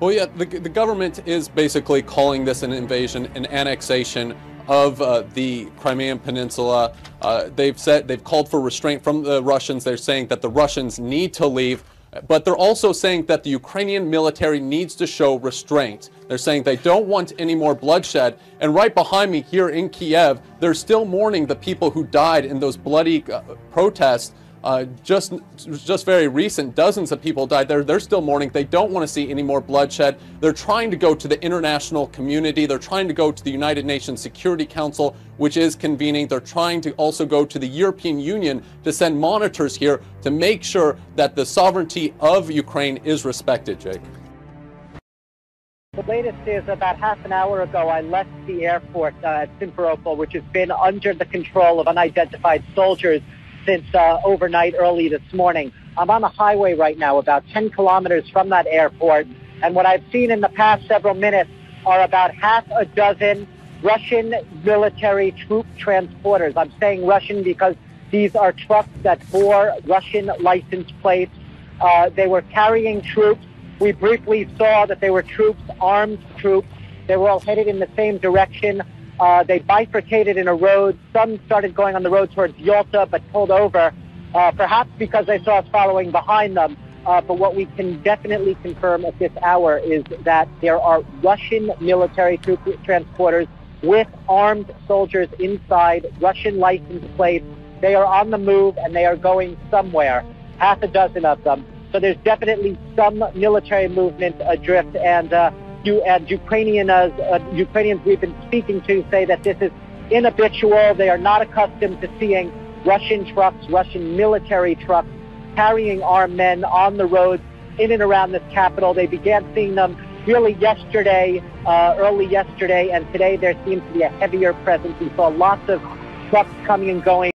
Well, yeah, the government is basically calling this an invasion, an annexation of the Crimean Peninsula. They've called for restraint from the Russians. They're saying that the Russians need to leave, but they're also saying that the Ukrainian military needs to show restraint. They're saying they don't want any more bloodshed. And right behind me here in Kiev, they're still mourning the people who died in those bloody protests. Just very recent, dozens of people died there. They're still mourning. They don't want to see any more bloodshed. They're trying to go to the international community. They're trying to go to the United Nations Security Council, which is convening. They're trying to also go to the European Union to send monitors here to make sure that the sovereignty of Ukraine is respected, Jake. The latest is about half an hour ago, I left the airport at Simferopol, which has been under the control of unidentified soldiers since overnight early this morning. I'm on the highway right now, about 10 kilometers from that airport, and what I've seen in the past several minutes are about half a dozen Russian military troop transporters. I'm saying Russian because these are trucks that bore Russian license plates. They were carrying troops. We briefly saw that they were troops, armed troops. They were all headed in the same direction. They bifurcated in a road. Some started going on the road towards Yalta, but pulled over, perhaps because they saw us following behind them. But what we can definitely confirm at this hour is that there are Russian military troop transporters with armed soldiers inside, Russian license plates. They are on the move, and they are going somewhere, half a dozen of them. So there's definitely some military movement adrift, and Ukrainians we've been speaking to say that this is inhabitual. They are not accustomed to seeing Russian trucks, Russian military trucks, carrying armed men on the roads in and around this capital. They began seeing them really yesterday, early yesterday, and today there seems to be a heavier presence. We saw lots of trucks coming and going.